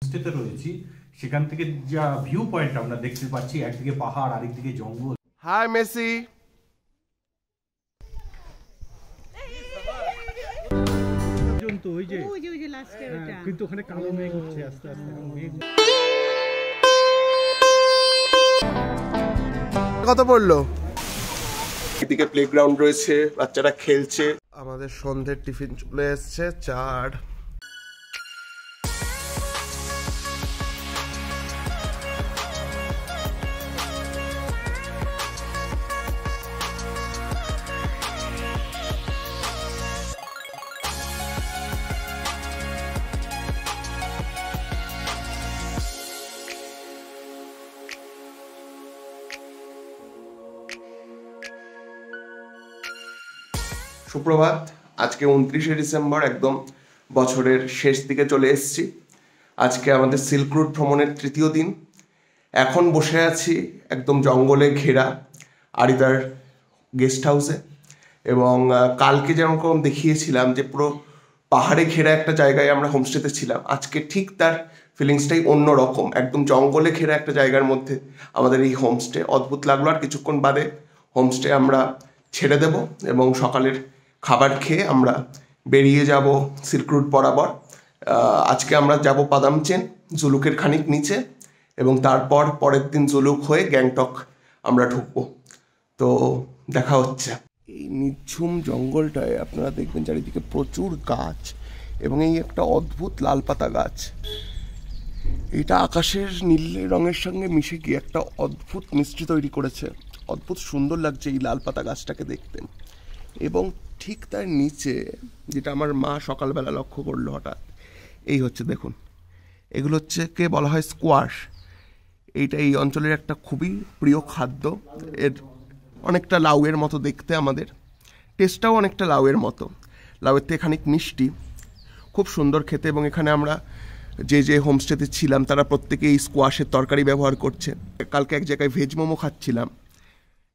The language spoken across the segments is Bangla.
হোমস্টেতে রয়েছি সেখান থেকে যা ভিউ পয়েন্ট আমরা দেখতে পাচ্ছি, একদিকে পাহাড় আরেকদিকে জঙ্গল। Hi Messi. কিন্তু ওখানে কালো মেঘ হচ্ছে আস্তে আস্তে। কত পড়লো? এদিকে প্লেগ্রাউন্ড রয়েছে, বাচ্চারা খেলছে। আমাদের সন্ধ্যের টিফিন চলে এসছে, চাট। সুপ্রভাত। আজকে 29শে ডিসেম্বর, একদম বছরের শেষ দিকে চলে এসেছি। আজকে আমাদের সিল্ক রুট ভ্রমণের তৃতীয় দিন। এখন বসে আছি একদম জঙ্গলে ঘেরা আরিদার গেস্ট হাউসে, এবং কালকে যেরকম দেখিয়েছিলাম যে পুরো পাহাড়ে ঘেরা একটা জায়গায় আমরা হোমস্টেতে ছিলাম, আজকে ঠিক তার ফিলিংসটাই অন্য রকম। একদম জঙ্গলে ঘেরা একটা জায়গার মধ্যে আমাদের এই হোমস্টে। অদ্ভুত লাগলো। আর কিছুক্ষণ বাদে হোমস্টে আমরা ছেড়ে দেব এবং সকালের খাবার খেয়ে আমরা বেরিয়ে যাব সিল্ক রুট বরাবর। আজকে আমরা যাব পাদামচেন, জুলুকের খানিক নিচে, এবং তারপর পরের দিন জুলুক হয়ে গ্যাংটক আমরা ঢুকবো। তো দেখা হচ্ছে। এই নিঝুম জঙ্গলটায় আপনারা দেখবেন চারিদিকে প্রচুর গাছ, এবং এই একটা অদ্ভুত লাল পাতা গাছ। এটা আকাশের নীল রঙের সঙ্গে মিশে গিয়ে একটা অদ্ভুত মিষ্টি তৈরি করেছে। অদ্ভুত সুন্দর লাগছে এই লাল পাতা গাছটাকে দেখতে। এবং ঠিক তার নিচে, যেটা আমার মা সকালবেলা লক্ষ্য করলো হঠাৎ, এই হচ্ছে দেখুন, এগুলো হচ্ছে কে বলা হয় স্কোয়াশ। এইটা এই অঞ্চলের একটা খুবই প্রিয় খাদ্য। এর অনেকটা লাউয়ের মতো দেখতে, আমাদের টেস্টটাও অনেকটা লাউয়ের মতো। লাউয়ের থেকে খানিক মিষ্টি, খুব সুন্দর খেতে। এবং এখানে আমরা যে হোমস্টেতে ছিলাম তারা প্রত্যেকেই এই স্কোয়াশের তরকারি ব্যবহার করছে। কালকে এক জায়গায় ভেজ মোমো খাচ্ছিলাম,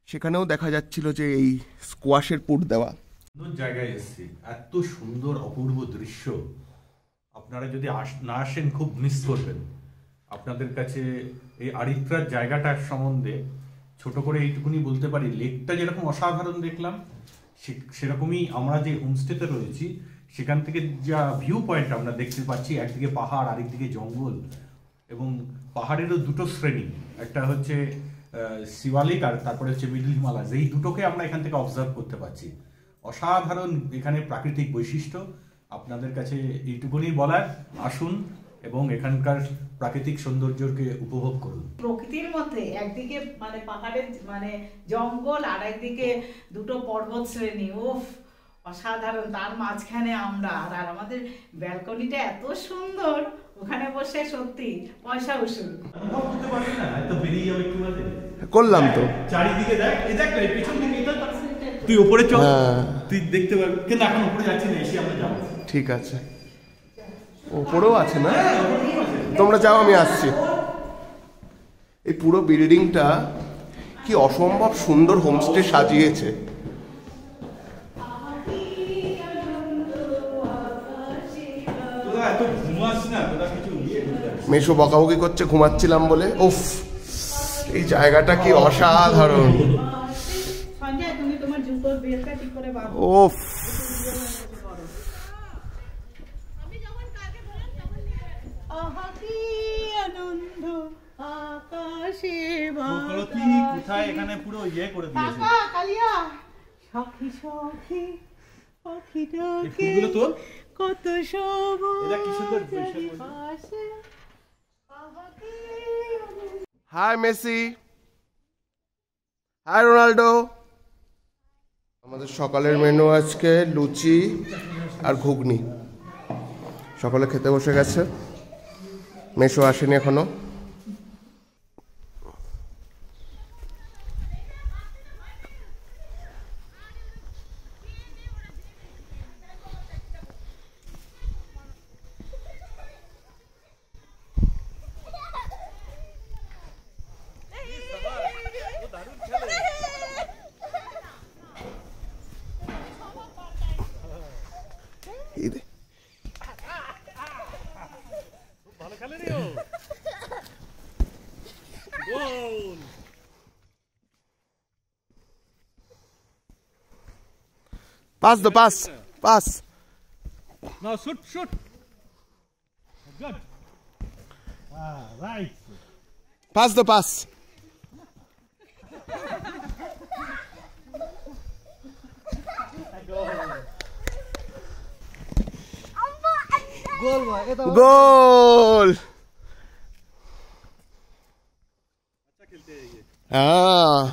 সেখানেও দেখা যাচ্ছিল যে এই স্কোয়াশের পুর দেওয়া। সুন্দর জায়গায় এসেছি, এত সুন্দর অপূর্ব দৃশ্য। আপনারা যদি না আসেন খুব মিস করবেন। আপনাদের কাছে এই আরিত্রার জায়গাটার সম্বন্ধে ছোট করে এইটুকুনি বলতে পারি, লেকটা যেরকম অসাধারণ দেখলাম, সেরকমই আমরা যে হোমস্টেতে রয়েছি সেখান থেকে যা ভিউ পয়েন্ট আমরা দেখতে পাচ্ছি, একদিকে পাহাড় আরেকদিকে জঙ্গল। এবং পাহাড়েরও দুটো শ্রেণী, একটা হচ্ছে শিবালিক আর তারপরে হচ্ছে মিডল হিমালয়। এই দুটোকে আমরা এখান থেকে অবজার্ভ করতে পারছি। অসাধারণ এখানে প্রাকৃতিক বৈশিষ্ট্য। আপনাদের কাছে এইটুকুনি বলার, আসুন এবং এখানকার প্রাকৃতিক সৌন্দর্যকে উপভোগ করুন। প্রকৃতির মধ্যে একদিকে মানে পাহাড়ের মানে জঙ্গল, আর একদিকে দুটো পর্বত শ্রেণী। উফ, অসাধারণ। তার মাঝখানে আমরা, আর আমাদের ব্যালকনিটা এত সুন্দর, ওখানে বসে সত্যি পয়সা উসুল। করলাম তো। চারিদিকে দেখ, এই দেখ পেছন দিকে, তুই উপরে চল, তুই দেখতে পারবি। কিন্তু এখন উপরে যাচ্ছি না, এসে আমরা যাবো। ঠিক আছে, উপরেও আছে না? তোমরা যাও, আমি আসছি। এই পুরো বিল্ডিংটা কি অসম্ভব সুন্দর হোমস্টে সাজিয়েছে। মেশো বকাবকি করছে ঘুমাচ্ছিলাম বলে। উফ, এই জায়গাটা কি অসাধারণ। উফ, কোথায় এখানে পুরো ইয়ে করে দিয়েছে। সখী সখী সখী ফুলগুলো তোল, কত সবুজ। এটা কি সুন্দর। Hi Messi, hi Ronaldo. আমাদের সকালের মেনু আজকে লুচি আর ঘুগনি। সকালে খেতে বসে গেছে, মেসো আসেনি এখনো। Goal! Pass the pass. Pass. Now shoot. Good. Right. Pass the pass. Goal.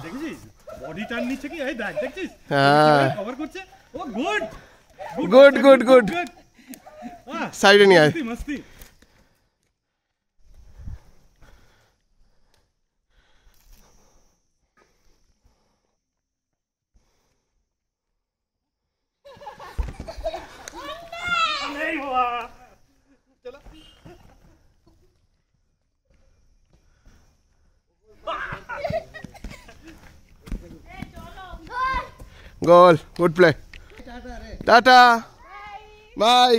দেখছিস বডি টার্ন নিচ্ছে কি এই দেখ দেখছিস কভার করছে ও গুড সাইডে নিয়ে আয় মস্তি গোল গুড প্লে টাটা বাই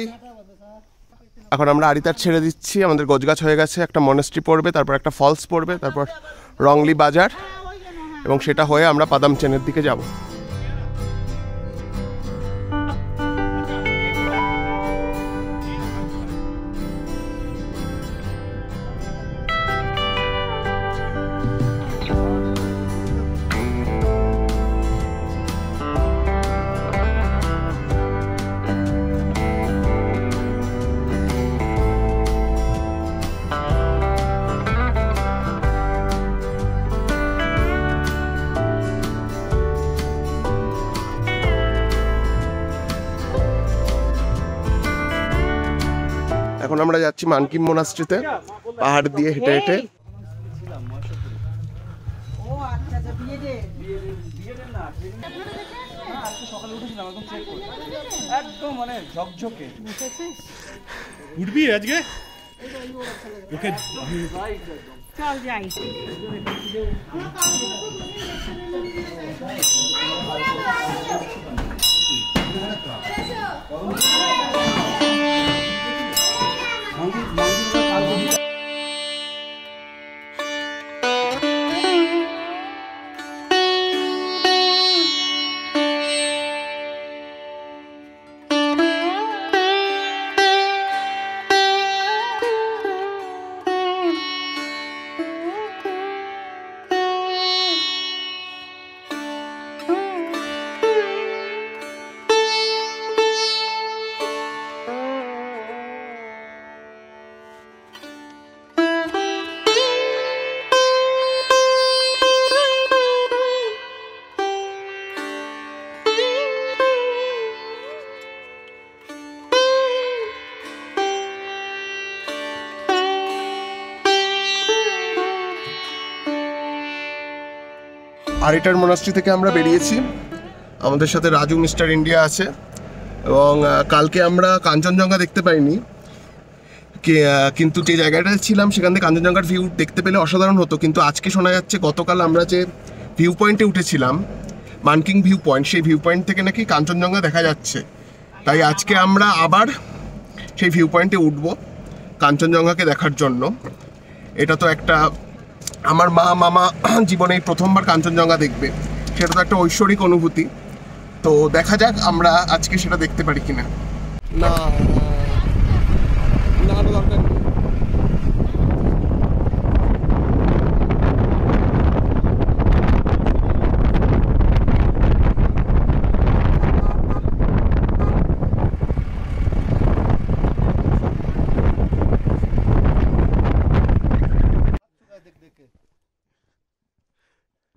এখন আমরা আরিতার ছেড়ে দিচ্ছি আমাদের গোছগাছ হয়ে গেছে একটা মনেস্ট্রি পড়বে তারপর একটা ফলস পড়বে তারপর রংলি বাজার এবং সেটা হয়ে আমরা পাদাম চেনের দিকে যাব এখন আমরা যাচ্ছি মানকিন মোনাস্ট্রিতে পাহাড় দিয়ে হেঁটে হেঁটে একদম মানে ঝকঝকে উঠবি আজকে ওকে চল যাই আরিটার মোনাস্ট্রি থেকে আমরা বেরিয়েছি আমাদের সাথে রাজু মিস্টার ইন্ডিয়া আছে এবং কালকে আমরা কাঞ্চনজঙ্ঘা দেখতে পাইনি কিন্তু যে জায়গাটায় ছিলাম সেখান থেকে কাঞ্চনজঙ্ঘার ভিউ দেখতে পেলে অসাধারণ হতো কিন্তু আজকে শোনা যাচ্ছে গতকাল আমরা যে ভিউ পয়েন্টে উঠেছিলাম মানকিং ভিউ পয়েন্ট সেই ভিউ পয়েন্ট থেকে নাকি কাঞ্চনজঙ্ঘা দেখা যাচ্ছে তাই আজকে আমরা আবার সেই ভিউ পয়েন্টে উঠব কাঞ্চনজঙ্ঘাকে দেখার জন্য এটা তো একটা আমার মা মামা জীবনে প্রথমবার কাঞ্চনজঙ্ঘা দেখবে সেটা তো একটা ঐশ্বরিক অনুভূতি তো দেখা যাক আমরা আজকে সেটা দেখতে পারি কিনা না দরকার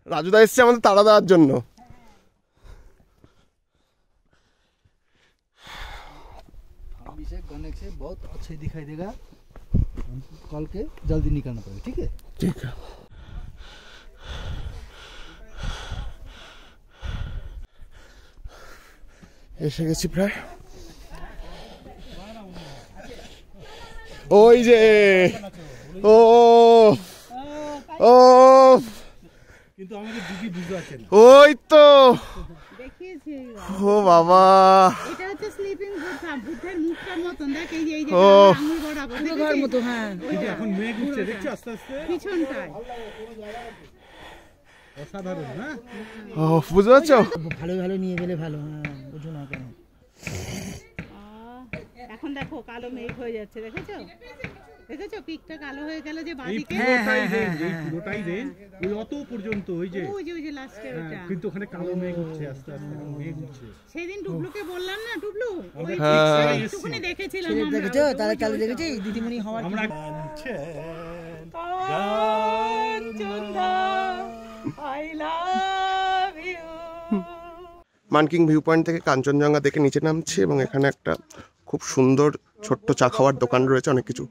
রাজুদা এসছে আমাদের তাড়া দেওয়ার জন্য गणेश से बहुत अच्छे दिखाई देगा कल के जल्दी निकलना पड़ेगा ठीक है এসে গেছি প্রায় ওই যে ও ও কিন্তু আমাদের দিদি বুঝতে পারছে না। ওই তো দেখিয়েছি ও বাবা, এটা হচ্ছে স্লিপিং বুদ্ধের মুখটার মতন, দেখ এই যে ও আঙুল বরাবর ঘর মতো। হ্যাঁ, কিন্তু এখন মেঘ উঠছে, দেখছো আস্তে আস্তে পিছনটায় অসাধারণ। হ্যাঁ, ও বুঝতে পারছো? ভালো ভালো নিয়ে গেলে ভালো। হ্যাঁ, বুঝো না কেন। এখন দেখো কালো মেঘ হয়ে যাচ্ছে, দেখেছো দেখেছো পিকটা কালো হয়ে গেল যে এই বাদিকে। পুরোটাই রেঞ্জ, এই পুরোটাই রেঞ্জ, ওই অত পর্যন্ত ওই যে ওই যে লাস্টে হ্যাঁ, ওটা। কিন্তু ওখানে কালো মেঘ উঠছে আস্তে আস্তে, মেঘ উঠছে। সেদিন টুবলুকে বললাম না, টুবলু ওই হ্যাঁ। একটুখানি দেখেছিলাম ছেলে আমরা। দেখেছো তাহলে কাল দেখেছি দিদিমণি হওয়ার আমরা I love you. মানকিং ভিউ পয়েন্ট থেকে কাঞ্চনজঙ্ঘা দেখে নিচে নামছি এবং এখানে একটা খুব সুন্দর ছোট্ট চা খাওয়ার দোকান রয়েছে, অনেক কিছু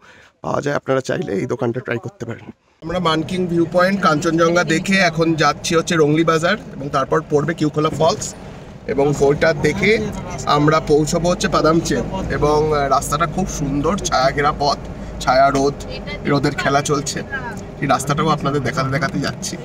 পাওয়া যায়, আপনারা চাইলে এই দোকানটা ট্রাই করতে পারেন। আমরা মানকিং ভিউ পয়েন্ট কাঞ্চনজঙ্ঘা দেখে এখন যাচ্ছি হচ্ছে রংলি বাজার এবং তারপর পড়বে কিউখোলা ফলস এবং ওইটা দেখে আমরা পৌঁছবো হচ্ছে পাদামচে। এবং রাস্তাটা খুব সুন্দর, ছায়া ঘেরা পথ, ছায়া রোদ, রোদের খেলা চলছে। এই রাস্তাটাও আপনাদের দেখাতে দেখাতে যাচ্ছি।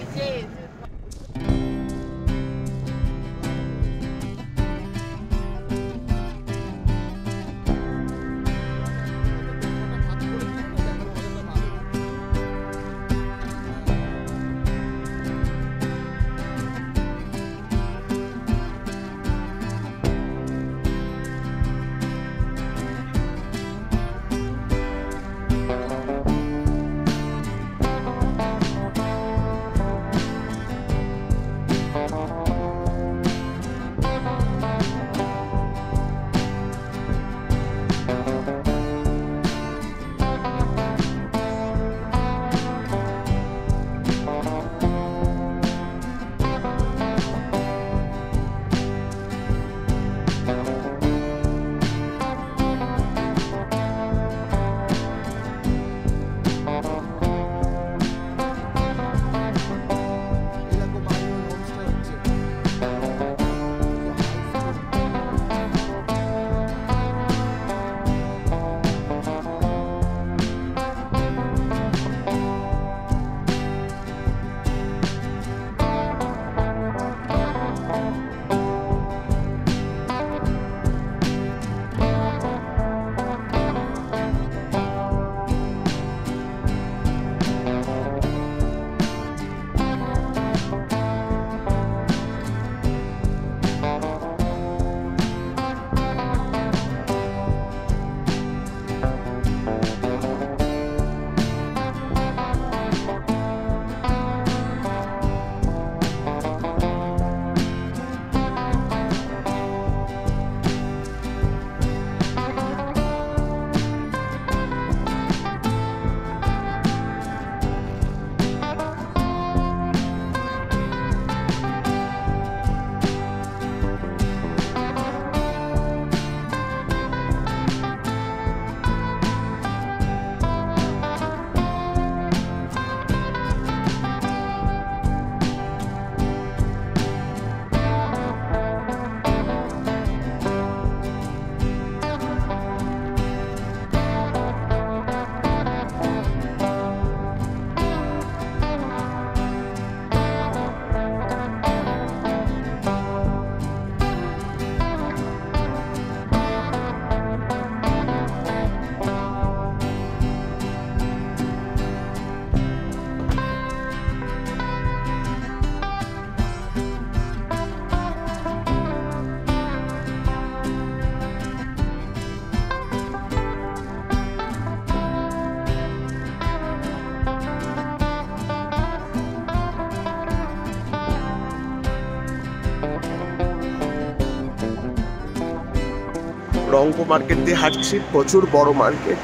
রংপুর মার্কেট দিয়ে হাঁটছি, প্রচুর বড় মার্কেট,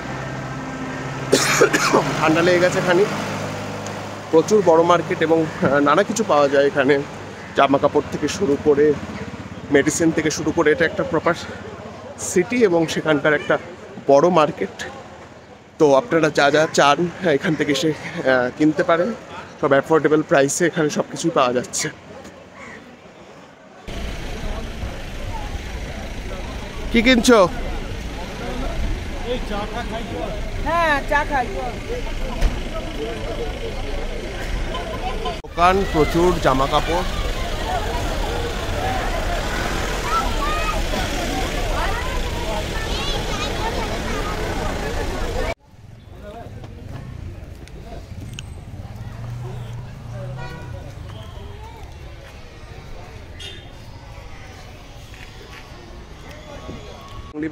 ঠান্ডা লেগে গেছে খানিক। প্রচুর বড় মার্কেট এবং নানা কিছু পাওয়া যায় এখানে, জামা কাপড় থেকে শুরু করে মেডিসিন থেকে শুরু করে। এটা একটা প্রপার সিটি এবং সেখানকার একটা বড় মার্কেট। তো আপনারা যা যা চান এখান থেকে এসে কিনতে পারেন, সব অ্যাফোর্ডেবল প্রাইসে এখানে সব কিছুই পাওয়া যাচ্ছে। কি কিনছো? হ্যাঁ, চা খাই। দোকান, প্রচুর জামা কাপড়।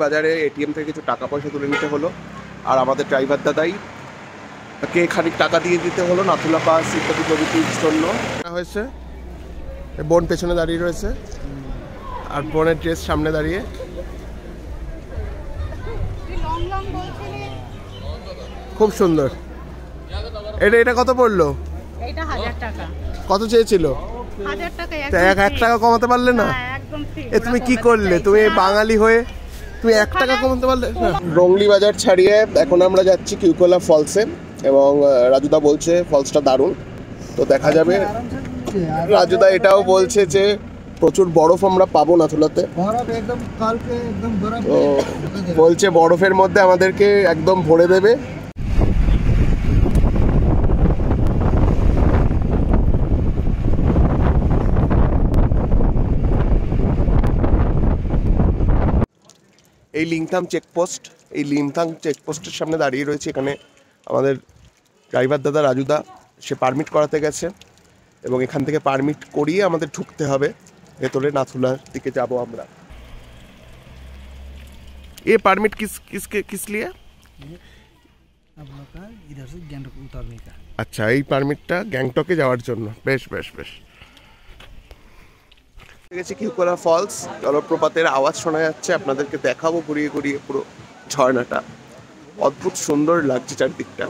বাজারে এটিএম থেকে কিছু টাকা পয়সা তুলে নিতে হলো, আর আমাদের ড্রাইভার দাদাই কে খানিক টাকা দিয়ে দিতে হলো নাথুলা পাস ইত্যাদি প্রভৃতির জন্য। হয়েছে বোন পেছনে দাঁড়িয়ে রয়েছে আর বোনের ড্রেস সামনে দাঁড়িয়ে। খুব সুন্দর। এটা কত পড়লো? এটা 1000 টাকা। কত চেয়েছিল? 1000 টাকা। 1 টাকা কমাতে পারলে না? এ তুমি কি করলে? তুমি বাঙালি হয়ে তুমি 1 টাকা কমাতে পারলে না? রংলি বাজার ছাড়িয়ে এখন আমরা যাচ্ছি কিউকোলা ফলসে, এবং রাজুদা বলছে ফলসটা দারুণ, তো দেখা যাবে। রাজুদা এটাও বলছে যে প্রচুর বরফ আমরা পাবো নাথুলাতে, তো বলছে বরফের মধ্যে আমাদেরকে একদম ভরে দেবে। এই লিংথাং চেকপোস্ট, এই লিংথাং চেকপোস্টের সামনে দাঁড়িয়ে রয়েছে। এখানে আমাদের ড্রাইভার দাদা রাজুদা, সে পারমিট করাতে গেছে, এবং এখান থেকে পারমিট করিয়ে আমাদের ঢুকতে হবে ভেতরে। নাথুলার দিকে যাব আমরা। ये परमिट किस लिए? आप लोग का इधर से गैंगटॉक उतरने का। अच्छा, এই পারমিটটা গ্যাংটকে যাওয়ার জন্য। বেশ বেশ বেশ। গেছি কিউকোলা ফলস, জলপ্রপাতের আওয়াজ শোনা যাচ্ছে, আপনাদেরকে দেখাবো ঘুরিয়ে ঘুরিয়ে পুরো ঝর্ণাটা। অদ্ভুত সুন্দর লাগছে চারদিকটা।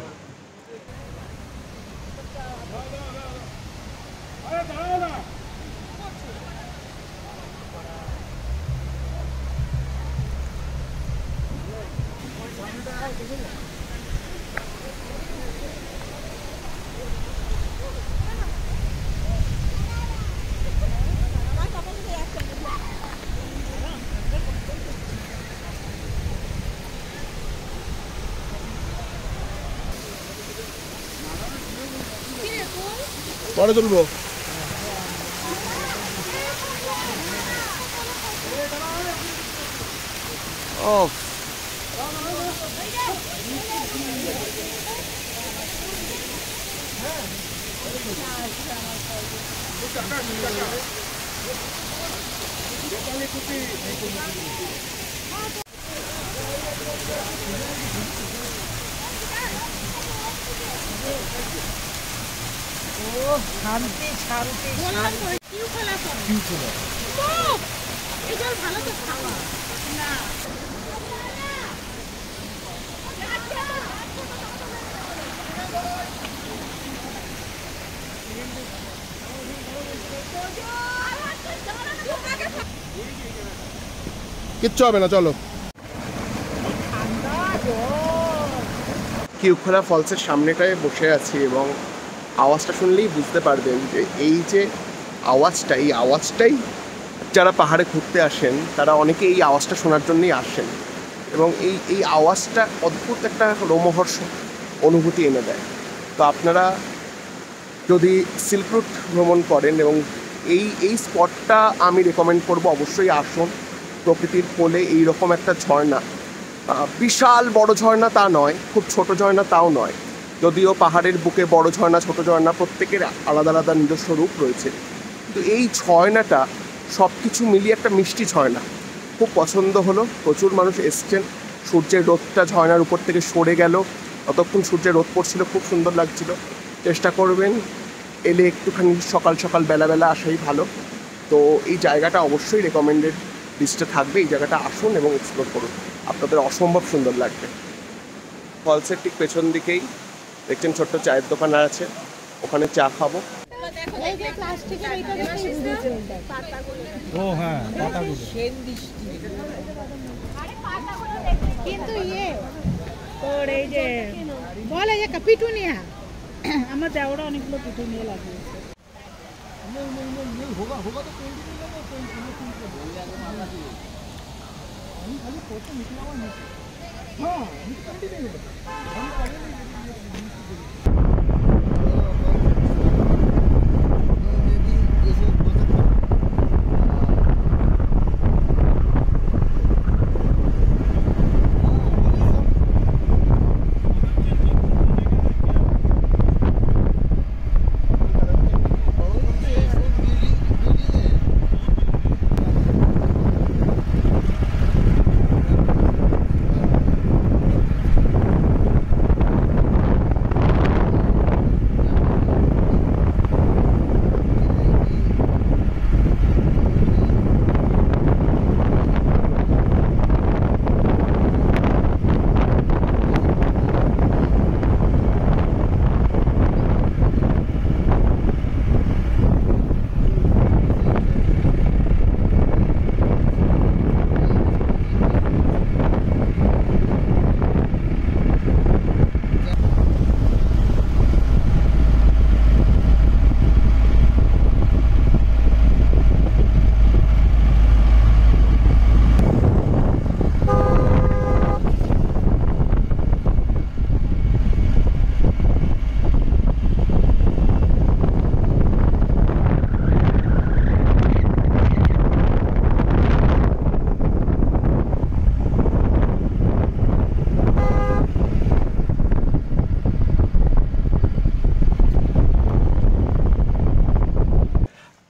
পরে তুলবো। শান্তি শান্তি ভালো তো খাওয়া না। কিচ্ছু হবে না, চলো। কিউকোলা ফলসের সামনেটায় বসে আছি, এবং আওয়াজটা শুনলেই বুঝতে পারবেন যে এই যে আওয়াজটা, এই আওয়াজটাই যারা পাহাড়ে ঘুরতে আসেন তারা অনেকে এই আওয়াজটা শোনার জন্যই আসেন, এবং এই আওয়াজটা অদ্ভুত একটা রোমহর্ষক অনুভূতি এনে দেয়। তো আপনারা যদি সিল্ক রুট ভ্রমণ করেন, এবং এই স্পটটা আমি রেকমেন্ড করব, অবশ্যই আসুন। প্রকৃতির কোলে এইরকম একটা ঝর্ণা, বিশাল বড় ঝর্ণা তা নয়, খুব ছোট ঝর্ণা তাও নয়, যদিও পাহাড়ের বুকে বড় ঝর্ণা ছোট ঝর্ণা প্রত্যেকের আলাদা আলাদা নিজস্ব রূপ রয়েছে, কিন্তু এই ঝর্ণাটা সব কিছু মিলিয়ে একটা মিষ্টি ঝর্ণা। খুব পছন্দ হলো, প্রচুর মানুষ এসছেন। সূর্যের রোদটা ঝর্ণার উপর থেকে সরে গেল, ততক্ষণ সূর্যের রোদ পড়ছিল, খুব সুন্দর লাগছিল। চেষ্টা করবেন এলে একটুখানি সকাল সকাল বেলা আসাই ভালো। তো এই জায়গাটা অবশ্যই রেকমেন্ডেড লিস্টে থাকবে। এই জায়গাটা আসুন এবং এক্সপ্লোর করুন, আপনাদের অসম্ভব সুন্দর লাগবে। ফলসের ঠিক পেছন দিকেই দেখছেন ছোট্ট চায়ের দোকান আছে, ওখানে চা খাবো। ও হ্যাঁ, পাতাগুলো কিন্তু তোর এই যে বলে যে পিটুনিয়া, আমার দেওরা অনেকগুলো পিটুনিয়া লাগিয়েছে।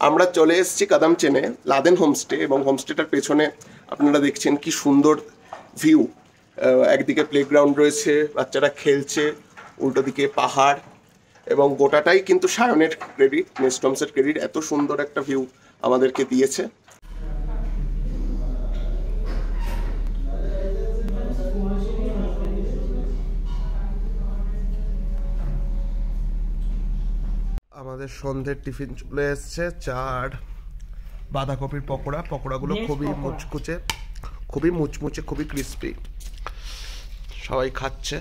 আমরা চলে এসেছি কাদামচেনে লাদেন হোমস্টে, এবং হোমস্টেটার পেছনে আপনারা দেখছেন কি সুন্দর ভিউ। একদিকে প্লেগ্রাউন্ড রয়েছে, বাচ্চারা খেলছে, উল্টো দিকে পাহাড়, এবং গোটাটাই কিন্তু সায়নের ক্রেডিট, নেস্টমসের ক্রেডিট। এত সুন্দর একটা ভিউ আমাদেরকে দিয়েছে। আমাদের সন্ধ্যের টিফিন চলে এসছে, চার বাঁধাকপির পকোড়া। পকোড়াগুলো খুবই মুচকুচে, খুবই মুচমুচে, খুবই ক্রিস্পি। সবাই খাচ্ছে।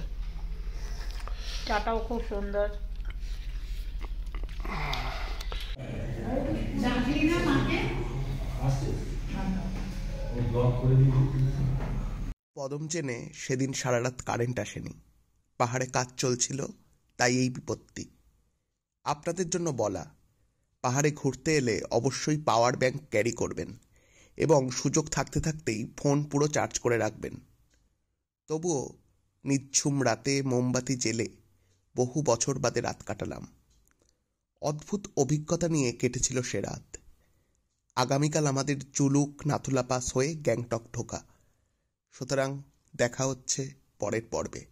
চাটাও খুব সুন্দর। পদমচেনে সেদিন সারা রাত কারেন্ট আসেনি, পাহাড়ে কাজ চলছিল, তাই এই বিপত্তি। আপনাদের জন্য বলা, পাহাড়ে ঘুরতে এলে অবশ্যই পাওয়ার ব্যাংক ক্যারি করবেন এবং সুযোগ থাকতে থাকতেই ফোন পুরো চার্জ করে রাখবেন। তবুও নিঝুম রাতে মোমবাতি জেলে বহু বছর বাদে রাত কাটালাম। অদ্ভুত অভিজ্ঞতা নিয়ে কেটেছিল সে রাত। আগামীকাল আমাদের জুলুক নাথুলা পাস হয়ে গ্যাংটক ঢোকা। সুতরাং দেখা হচ্ছে পরের পর্বে।